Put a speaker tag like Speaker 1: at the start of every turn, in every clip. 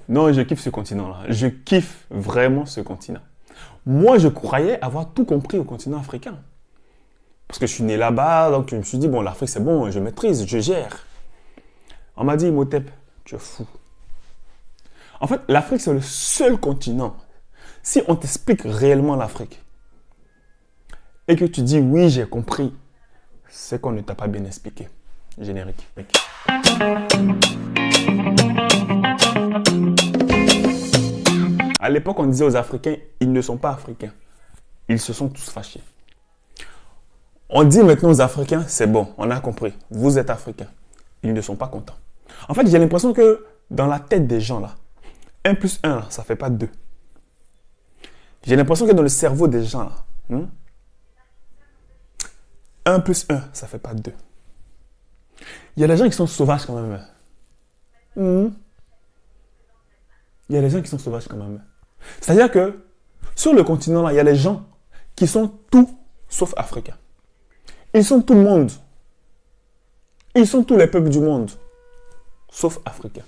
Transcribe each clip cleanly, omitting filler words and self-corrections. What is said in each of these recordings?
Speaker 1: Non, je kiffe ce continent-là. Je kiffe vraiment ce continent. Moi, je croyais avoir tout compris au continent africain. Parce que je suis né là-bas, donc je me suis dit, bon, l'Afrique, c'est bon, je maîtrise, je gère. On m'a dit, Imhotep, tu es fou. En fait, l'Afrique, c'est le seul continent. Si on t'explique réellement l'Afrique, et que tu dis, oui, j'ai compris, c'est qu'on ne t'a pas bien expliqué. Générique. À l'époque, on disait aux Africains, ils ne sont pas africains. Ils se sont tous fâchés. On dit maintenant aux Africains, c'est bon, on a compris, vous êtes Africains. Ils ne sont pas contents. En fait, j'ai l'impression que dans la tête des gens, là, 1 plus 1, là, ça ne fait pas 2. J'ai l'impression que dans le cerveau des gens, là, 1 plus 1, ça ne fait pas 2. Il y a des gens qui sont sauvages quand même. Il y a des gens qui sont sauvages quand même. C'est-à-dire que sur le continent, là, il y a des gens qui sont tout sauf africains. Ils sont tout le monde. Ils sont tous les peuples du monde, sauf africains.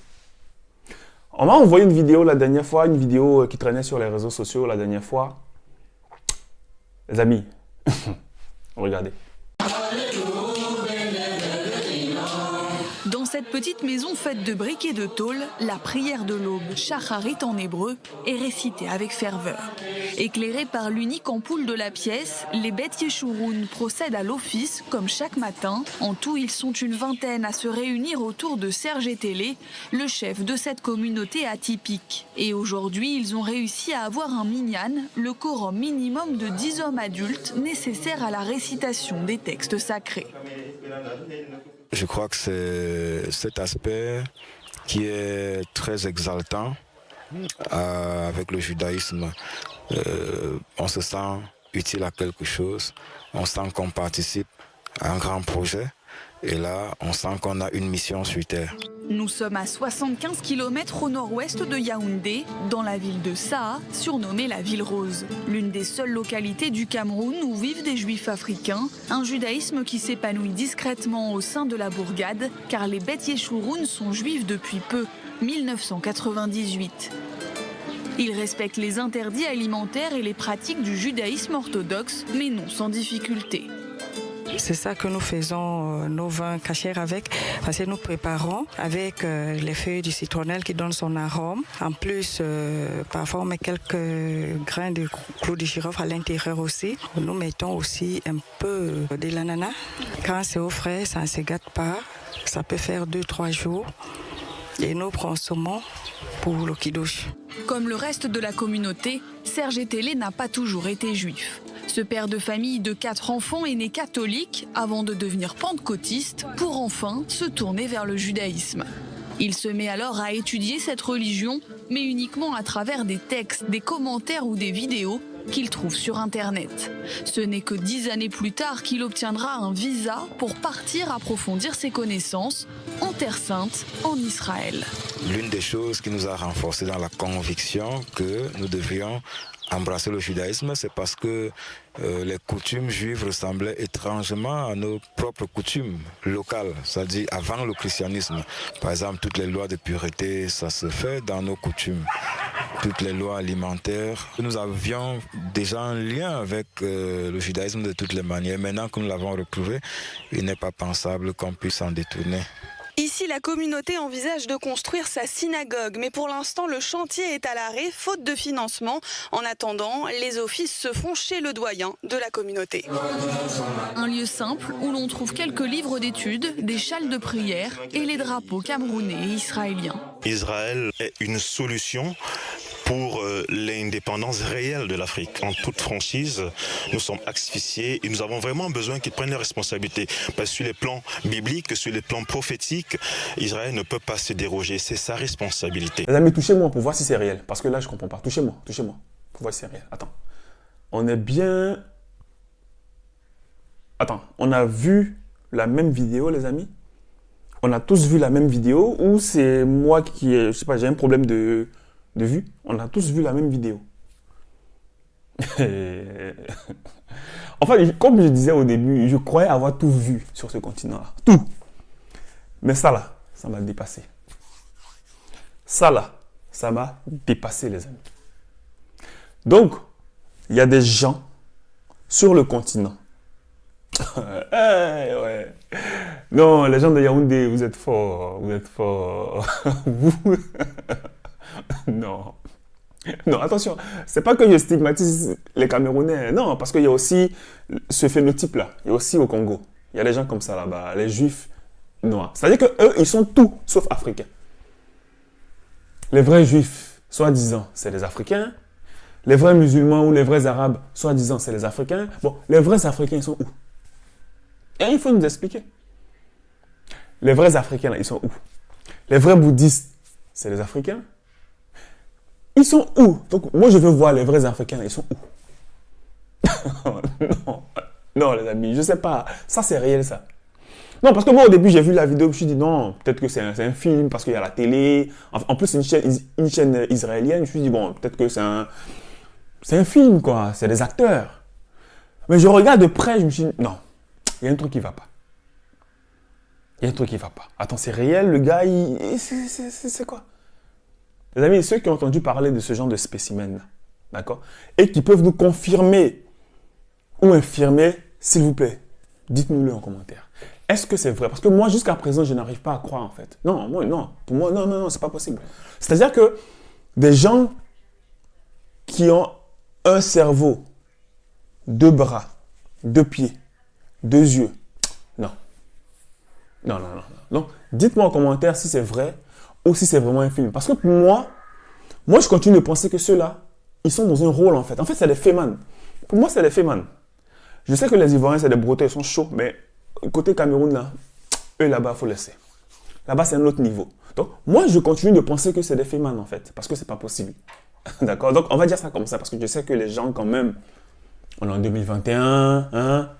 Speaker 1: On m'a envoyé une vidéo la dernière fois, une vidéo qui traînait sur les réseaux sociaux la dernière fois. Les amis, regardez.
Speaker 2: Dans cette petite maison faite de briques et de tôle, la prière de l'aube, shacharit en hébreu, est récitée avec ferveur. Éclairés par l'unique ampoule de la pièce, les bêtes Yeshurun procèdent à l'office comme chaque matin. En tout, ils sont une vingtaine à se réunir autour de Serge Etele, le chef de cette communauté atypique. Et aujourd'hui, ils ont réussi à avoir un minyan, le quorum minimum de 10 hommes adultes nécessaire à la récitation des textes sacrés.
Speaker 3: Je crois que c'est cet aspect qui est très exaltant avec le judaïsme. On se sent utile à quelque chose, on sent qu'on participe à un grand projet et là, on sent qu'on a une mission sur Terre.
Speaker 2: Nous sommes à 75 km au nord-ouest de Yaoundé, dans la ville de Saa, surnommée la Ville Rose. L'une des seules localités du Cameroun où vivent des juifs africains, un judaïsme qui s'épanouit discrètement au sein de la bourgade, car les Beth Yeshurun sont juifs depuis peu, 1998. Ils respectent les interdits alimentaires et les pratiques du judaïsme orthodoxe, mais non sans difficulté.
Speaker 4: C'est ça que nous faisons nos vins cachers avec, parce que nous préparons avec les feuilles du citronnelle qui donnent son arôme. En plus, parfois on met quelques grains de clous de girofle à l'intérieur aussi. Nous mettons aussi un peu de l'ananas. Quand c'est au frais, ça ne se gâte pas. Ça peut faire 2-3 jours. Et nous consommons pour le kiddush.
Speaker 2: Comme le reste de la communauté, Serge Etele n'a pas toujours été juif. Ce père de famille de 4 enfants est né catholique avant de devenir pentecôtiste pour enfin se tourner vers le judaïsme. Il se met alors à étudier cette religion, mais uniquement à travers des textes, des commentaires ou des vidéos qu'il trouve sur Internet. Ce n'est que 10 années plus tard qu'il obtiendra un visa pour partir approfondir ses connaissances en Terre Sainte, en Israël.
Speaker 3: L'une des choses qui nous a renforcés dans la conviction que nous devions embrasser le judaïsme, c'est parce que les coutumes juives ressemblaient étrangement à nos propres coutumes locales, c'est-à-dire avant le christianisme. Par exemple, toutes les lois de pureté, ça se fait dans nos coutumes. Toutes les lois alimentaires. Nous avions déjà un lien avec le judaïsme de toutes les manières. Maintenant que nous l'avons retrouvé, il n'est pas pensable qu'on puisse s'en détourner.
Speaker 5: Ici, la communauté envisage de construire sa synagogue, mais pour l'instant, le chantier est à l'arrêt, faute de financement. En attendant, les offices se font chez le doyen de la communauté.
Speaker 2: Un lieu simple où l'on trouve quelques livres d'études, des châles de prière et les drapeaux camerounais et israéliens.
Speaker 6: Israël est une solution pour l'indépendance réelle de l'Afrique. En toute franchise, nous sommes asphyxiés et nous avons vraiment besoin qu'ils prennent leurs responsabilités. Parce que sur les plans bibliques, sur les plans prophétiques, Israël ne peut pas se déroger. C'est sa responsabilité.
Speaker 1: Les amis, touchez-moi pour voir si c'est réel. Parce que là, je ne comprends pas. Touchez-moi pour voir si c'est réel. Attends. On est bien... Attends, on a vu la même vidéo, les amis? On a tous vu la même vidéo ou c'est moi qui... Je sais pas, j'ai un problème de vue? On a tous vu la même vidéo. En fait, comme je disais au début, je croyais avoir tout vu sur ce continent-là. Tout. Mais ça là, ça m'a dépassé. Ça là, Ça m'a dépassé, les amis. Donc, il y a des gens sur le continent. Ouais. Non, les gens de Yaoundé, vous êtes forts. Vous êtes forts. Vous... Non. Non, attention. C'est pas que je stigmatise les Camerounais. Non, parce qu'il y a aussi ce phénotype-là. Il y a aussi au Congo. Il y a des gens comme ça là-bas. Les Juifs noirs. C'est-à-dire qu'eux, ils sont tout sauf africains. Les vrais Juifs, soi-disant, c'est les Africains. Les vrais musulmans ou les vrais Arabes, soi-disant, c'est les Africains. Bon, les vrais Africains, ils sont où? Et il faut nous expliquer. Les vrais Africains, là, ils sont où? Les vrais bouddhistes, c'est les Africains. Ils sont où? Donc, moi, je veux voir les vrais Africains, là, ils sont où? Non, non, les amis, je sais pas. Ça, c'est réel, ça. Non, parce que moi, au début, j'ai vu la vidéo, je me suis dit, non, peut-être que c'est un film, parce qu'il y a la télé. En plus, c'est une chaîne israélienne. Je me suis dit, bon, peut-être que c'est un film, quoi. C'est des acteurs. Mais je regarde de près, je me suis dit, non, il y a un truc qui va pas. Il y a un truc qui va pas. Attends, c'est réel, le gars, c'est quoi? Les amis, ceux qui ont entendu parler de ce genre de spécimen, d'accord, et qui peuvent nous confirmer ou infirmer, s'il vous plaît, dites-nous-le en commentaire. Est-ce que c'est vrai? Parce que moi, jusqu'à présent, je n'arrive pas à croire, en fait. Non, moi, non. Pour moi, non, non, non, c'est pas possible. C'est-à-dire que des gens qui ont un cerveau, 2 bras, 2 pieds, 2 yeux, non. Non, non, non. Donc, dites-moi en commentaire si c'est vrai ou si c'est vraiment un film. Parce que pour moi, je continue de penser que ceux-là, ils sont dans un rôle, en fait. En fait, c'est des fémans. Pour moi, c'est des fémans. Je sais que les Ivoiriens, c'est des Bretons, ils sont chauds, mais côté Cameroun, là, eux, là-bas, il faut laisser. Là-bas, c'est un autre niveau. Donc, moi, je continue de penser que c'est des fémans, en fait, parce que c'est pas possible. D'accord? Donc, on va dire ça comme ça, parce que je sais que les gens, quand même, on est en 2021, hein,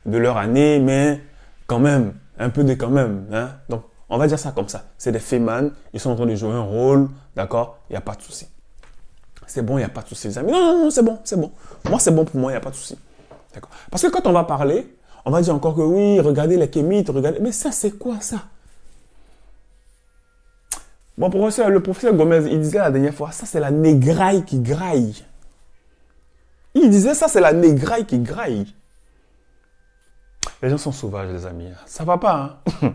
Speaker 1: de leur année, mais quand même, un peu de quand même, hein. Donc, on va dire ça comme ça. C'est des fémans, ils sont en train de jouer un rôle, d'accord? Il n'y a pas de souci. C'est bon, il n'y a pas de souci, les amis. Non, non, non, c'est bon, c'est bon. Moi, c'est bon pour moi, il n'y a pas de souci. D'accord? Parce que quand on va parler, on va dire encore que oui, regardez les kémites, regardez. Mais ça, c'est quoi ça? Bon, le professeur Gomez, il disait la dernière fois, ça, c'est la négraille qui graille. Il disait ça, c'est la négraille qui graille. Les gens sont sauvages, les amis. Ça va pas, hein?